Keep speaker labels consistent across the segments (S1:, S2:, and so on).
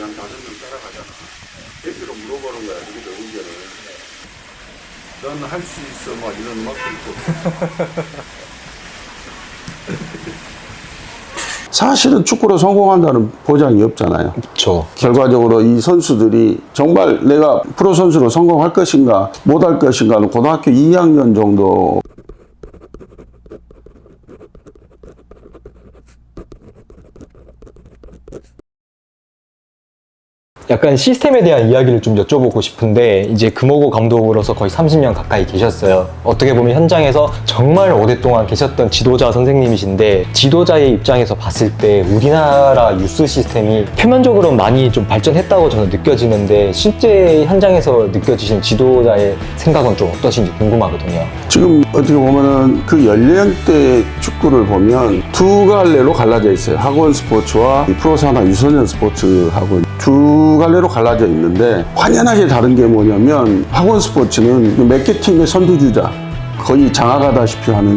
S1: 한 5명 따라가잖아. 대표로 물어보는 거야, 우리도 의견을. 넌 할 수 있어, 막 이런 막 그렇고. 사실은 축구로 성공한다는 보장이 없잖아요.
S2: 그렇죠.
S1: 결과적으로 이 선수들이 정말 내가 프로 선수로 성공할 것인가 못할 것인가는 고등학교 2학년 정도.
S2: 약간 시스템에 대한 이야기를 좀 여쭤보고 싶은데, 이제 금호고 감독으로서 거의 30년 가까이 계셨어요. 어떻게 보면 현장에서 정말 오랫동안 계셨던 지도자 선생님이신데, 지도자의 입장에서 봤을 때 우리나라 유스 시스템이 표면적으로 많이 좀 발전했다고 저는 느껴지는데, 실제 현장에서 느껴지신 지도자의 생각은 좀 어떠신지 궁금하거든요.
S1: 지금 어떻게 보면은 그 연령대 축구를 보면 두 갈래로 갈라져 있어요. 학원 스포츠와 프로산하 유소년 스포츠하고 두 갈래로 갈라져 있는데, 확연하게 다른 게 뭐냐면 학원 스포츠는 몇 개 팀의 선두주자 거의 장악하다시피 하는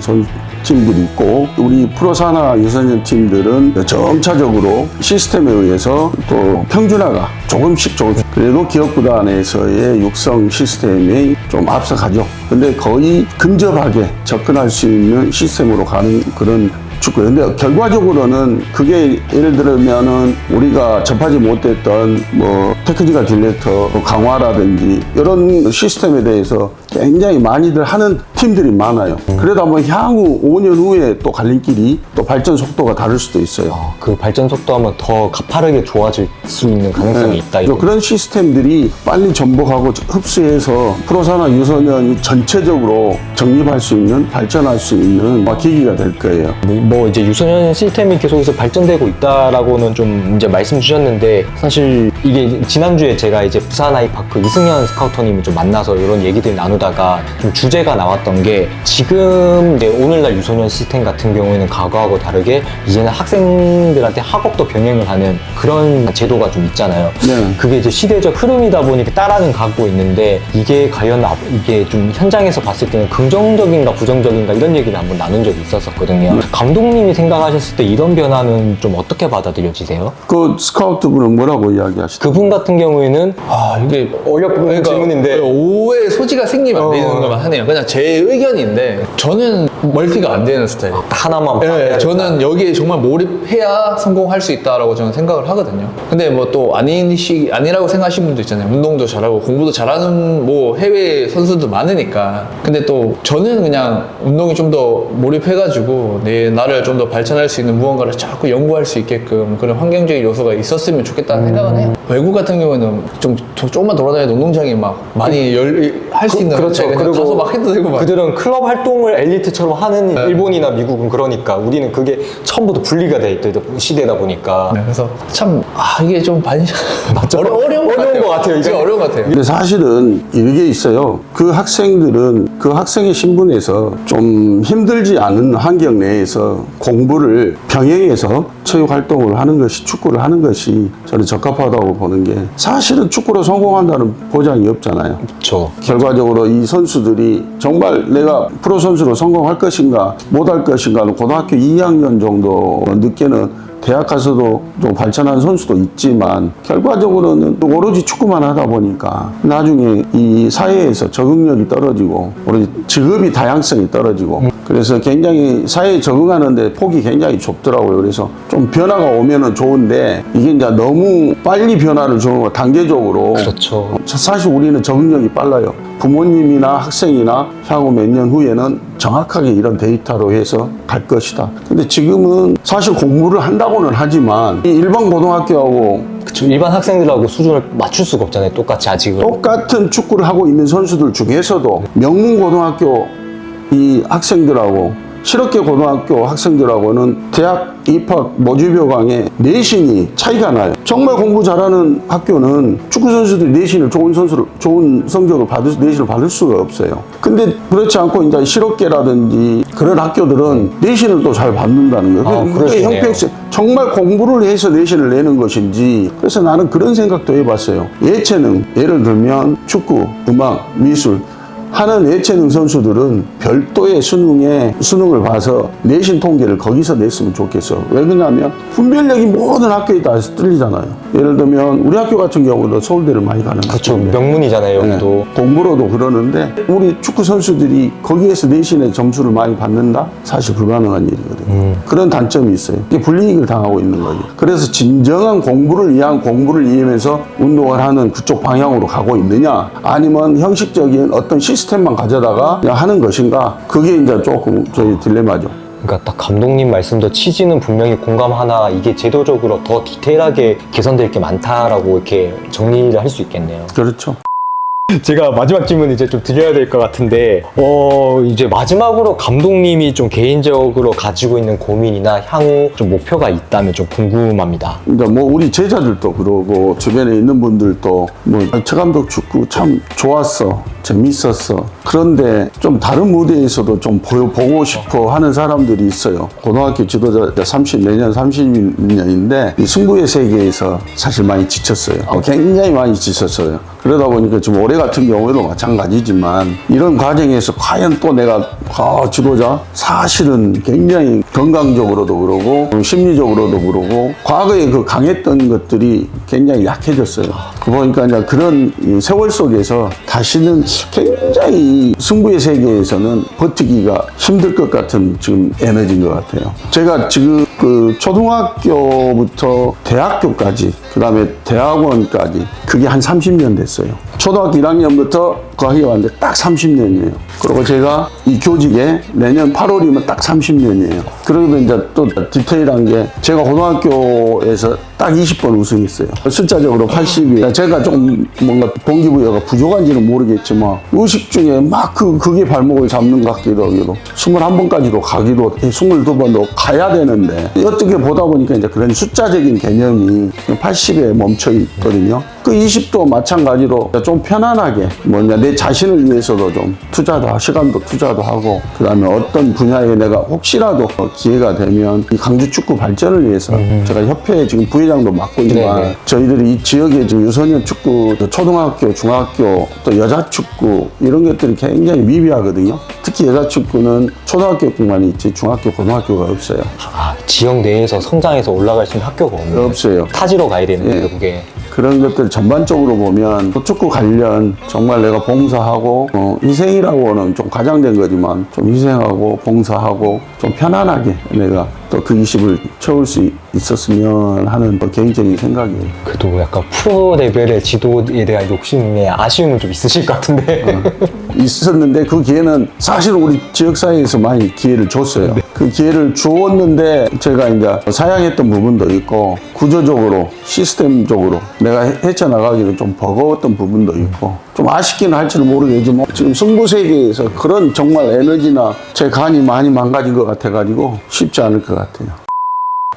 S1: 팀들이 있고, 우리 프로산하 유소년 팀들은 점차적으로 시스템에 의해서 또 평준화가 조금씩 그래도 기업구단에서의 육성 시스템이 좀 앞서가죠. 근데 거의 근접하게 접근할 수 있는 시스템으로 가는 그런 축구. 근데 결과적으로는 그게 예를 들면은 우리가 접하지 못했던 뭐 테크니컬 디렉터 강화라든지 이런 시스템에 대해서 굉장히 많이들 하는 팀들이 많아요. 그러다 보면 향후 5년 후에 또 갈림길이 또 발전 속도가 다를 수도 있어요.
S2: 그 발전 속도하면 더 가파르게 좋아질 수 있는 가능성이 있다. 이거.
S1: 그런 시스템들이 빨리 전복하고 흡수해서 프로산하 유소년이 전체적으로 정립할 수 있는, 발전할 수 있는 계기가 될 거예요.
S2: 뭐 이제 유소년 시스템이 계속해서 발전되고 있다라고는 좀 이제 말씀 주셨는데, 사실 이게 지난주에 제가 이제 부산 아이파크 이승현 스카우터님을 좀 만나서 이런 얘기들 나누다가 좀 주제가 나왔던 게, 지금 이제 오늘날 유소년 시스템 같은 경우에는 과거하고 다르게 이제는 학생들한테 학업도 병행을 하는 그런 제도가 좀 있잖아요.
S1: 네.
S2: 그게 이제 시대적 흐름이다 보니까 따라는 가고 있는데, 이게 과연 이게 좀 현장에서 봤을 때는 긍정적인가 부정적인가 이런 얘기를 한번 나눈 적이 있었거든요. 감독님이 생각하셨을 때 이런 변화는 좀 어떻게 받아들여지세요?
S1: 그 스카우트 분은 뭐라고 이야기하시죠?
S2: 그분 같은 경우에는
S3: 이게
S2: 어렵은 질문인데
S3: 오해의 소지가 생기면 안 되는 것만 하네요. 그냥 제 의견인데, 저는 멀티가 안 되는 스타일이에요.
S2: 하나만
S3: 네, 저는 여기에 정말 몰입해야 성공할 수 있다라고 저는 생각을 하거든요. 근데 뭐 또 아니라고 생각하시는 분도 있잖아요. 운동도 잘하고 공부도 잘하는 뭐 해외 선수도 많으니까. 근데 또 저는 그냥 운동이 좀 더 몰입해가지고 나를 좀 더 발전할 수 있는 무언가를 자꾸 연구할 수 있게끔 그런 환경적인 요소가 있었으면 좋겠다는 생각은 해요. 외국 같은 경우에는 조금만 돌아다니는 운동장이 막 많이 할 수 있는,
S2: 그렇죠.
S3: 그냥
S2: 그리고
S3: 가서 막 해도 되고 막.
S2: 그들은 클럽 활동을 엘리트처럼 하는 일본이나 미국은 그러니까, 우리는 그게 처음부터 분리가 돼 있던 시대다 보니까.
S3: 네, 그래서 참 이게 좀 어려운 것 같아요. 이게 어려운 것 같아요.
S1: 근데 사실은 이게 있어요. 그 학생들은 그 학생의 신분에서 좀 힘들지 않은 환경 내에서 공부를 병행해서 체육 활동을 하는 것이, 축구를 하는 것이 저는 적합하다고 보는 게, 사실은 축구로 성공한다는 보장이 없잖아요.
S2: 그렇죠.
S1: 결과적으로 이 선수들이 정말 내가 프로 선수로 성공할 것인가 못할 것인가는 고등학교 2학년 정도 늦게는 대학 가서도 좀 발전한 선수도 있지만, 결과적으로는 오로지 축구만 하다 보니까 나중에 이 사회에서 적응력이 떨어지고, 오로지 직업이 다양성이 떨어지고, 그래서 굉장히 사회에 적응하는데 폭이 굉장히 좁더라고요. 그래서 좀 변화가 오면은 좋은데, 이게 이제 너무 빨리 변화를 주는 거, 단계적으로.
S2: 그렇죠.
S1: 사실 우리는 적응력이 빨라요. 부모님이나 학생이나 향후 몇 년 후에는 정확하게 이런 데이터로 해서 갈 것이다. 근데 지금은 사실 공부를 한다고는 하지만 이 일반 고등학교하고
S2: 그쵸. 일반 학생들하고 수준을 맞출 수가 없잖아요. 똑같이 아직은.
S1: 똑같은 축구를 하고 있는 선수들 중에서도 명문 고등학교 이 학생들하고 실업계 고등학교 학생들하고는 대학 입학 모집요강의 내신이 차이가 나요. 정말 공부 잘하는 학교는 축구 선수들이 내신을 좋은 성적을 내신을 받을 수가 없어요. 근데 그렇지 않고 이제 실업계라든지 그런 학교들은 내신을 또 잘 받는다는 거예요. 그게 형평성, 정말 공부를 해서 내신을 내는 것인지. 그래서 나는 그런 생각도 해봤어요. 예체능, 예를 들면 축구, 음악, 미술, 하는 예체능 선수들은 별도의 수능을 봐서 내신 통계를 거기서 냈으면 좋겠어. 왜 그러냐면 분별력이 모든 학교에 다 틀리잖아요. 예를 들면 우리 학교 같은 경우도 서울대를 많이 가는
S2: 그렇죠.
S1: 학교인데
S2: 명문이잖아요, 여기도.
S1: 네, 공부로도 그러는데 우리 축구 선수들이 거기에서 내신의 점수를 많이 받는다? 사실 불가능한 일이거든요. 그런 단점이 있어요. 이게 불이익을 당하고 있는 거죠. 그래서 진정한 공부를 위한 공부를 이해하면서 운동을 하는 그쪽 방향으로 가고 있느냐, 아니면 형식적인 어떤 시스템만 가져다가 그냥 하는 것인가, 그게 이제 조금 저희 딜레마죠.
S2: 그러니까 딱 감독님 말씀도 취지는 분명히 공감하나 이게 제도적으로 더 디테일하게 개선될 게 많다라고 이렇게 정리를 할 수 있겠네요.
S1: 그렇죠.
S2: 제가 마지막 질문 이제 좀 드려야 될 것 같은데, 이제 마지막으로 감독님이 좀 개인적으로 가지고 있는 고민이나 향후 좀 목표가 있다면 좀 궁금합니다.
S1: 그러니까 뭐 우리 제자들도 그러고 주변에 있는 분들도 뭐 최 감독 축구 참 좋았어, 재밌었어. 그런데 좀 다른 무대에서도 좀 보고 싶어 하는 사람들이 있어요. 고등학교 지도자 내년 30년인데 이 승부의 세계에서 사실 많이 지쳤어요. 굉장히 많이 지쳤어요. 그러다 보니까 지금 올해 같은 경우에도 마찬가지지만 이런 과정에서 과연 또 내가 지도자 사실은 굉장히 건강적으로도 그러고 심리적으로도 그러고 과거에 그 강했던 것들이 굉장히 약해졌어요. 그러니까 이제 그런 이 세월 속에서 다시는 굉장히 승부의 세계에서는 버티기가 힘들 것 같은 지금 에너지인 것 같아요. 제가 지금 그 초등학교부터 대학교까지, 그 다음에 대학원까지 그게 한 30년 됐어요. 초등학교 1학년부터 그 학교에 왔는데 딱 30년이에요. 그리고 제가 이 교직에 내년 8월이면 딱 30년이에요. 그러고 이제 또 디테일한 게 제가 고등학교에서 딱 20번 우승했어요. 숫자적으로 80이. 제가 좀 뭔가 동기부여가 부족한지는 모르겠지만 의식 중에 막 그게 발목을 잡는 것 같기도 하고 21번까지도 가기도 22번도 가야 되는데 어떻게 보다 보니까 이제 그런 숫자적인 개념이 80에 멈춰 있거든요. 그 20도 마찬가지로 좀 편안하게 내 자신을 위해서도 좀 시간도 투자도 하고, 그 다음에 어떤 분야에 내가 혹시라도 기회가 되면 이 강주 축구 발전을 위해서 제가 협회에 지금 부회장도 맡고 있지만
S2: 네네.
S1: 저희들이 이 지역에 지금 유소년 축구, 초등학교, 중학교, 또 여자 축구 이런 것들이 굉장히 미비하거든요. 특히 여자 축구는 초등학교뿐만 있지 중학교, 고등학교가 없어요.
S2: 지역 내에서 성장해서 올라갈 수 있는 학교가 없네요.
S1: 없어요.
S2: 타지로 가야 되는 거예요,
S1: 예.
S2: 그게.
S1: 그런 것들 전반적으로 보면 축구 관련 정말 내가 봉사하고 희생이라고는 좀 과장된 거지만 좀 희생하고 봉사하고 좀 편안하게 내가 또 그 20을 채울 수 있었으면 하는 개인적인 생각이에요.
S2: 그래도 약간 프로 레벨의 지도에 대한 욕심에 아쉬움은 좀 있으실 것 같은데.
S1: 있었는데 그 기회는 사실 우리 지역사회에서 많이 기회를 줬어요. 그 기회를 주었는데 제가 이제 사양했던 부분도 있고 구조적으로 시스템적으로 내가 헤쳐나가기는 좀 버거웠던 부분도 있고 좀 아쉽기는 할지는 모르겠지만 지금 승부 세계에서 그런 정말 에너지나 제 간이 많이 망가진 것 같아가지고 쉽지 않을 것 같아요.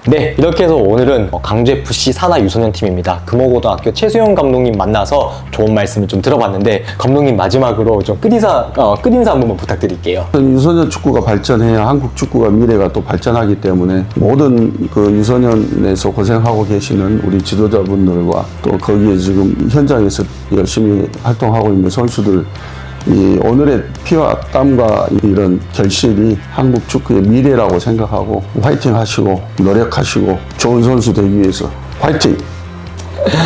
S2: 네, 이렇게 해서 오늘은 강주FC 산하 유소년 팀입니다. 금호고등학교 최수영 감독님 만나서 좋은 말씀을 좀 들어봤는데, 감독님 마지막으로 좀 끝인사 한 번만 부탁드릴게요.
S1: 유소년 축구가 발전해야 한국 축구가 미래가 또 발전하기 때문에 모든 그 유소년에서 고생하고 계시는 우리 지도자분들과 또 거기에 지금 현장에서 열심히 활동하고 있는 선수들, 이 오늘의 피와 땀과 이런 결실이 한국 축구의 미래라고 생각하고 화이팅 하시고 노력하시고 좋은 선수 되기 위해서 화이팅!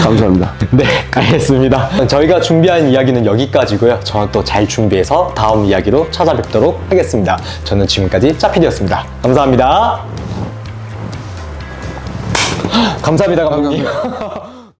S1: 감사합니다.
S2: 네, 알겠습니다. 저희가 준비한 이야기는 여기까지고요. 저는 또 잘 준비해서 다음 이야기로 찾아뵙도록 하겠습니다. 저는 지금까지 짜피디였습니다. 감사합니다. 감사합니다, 감독님.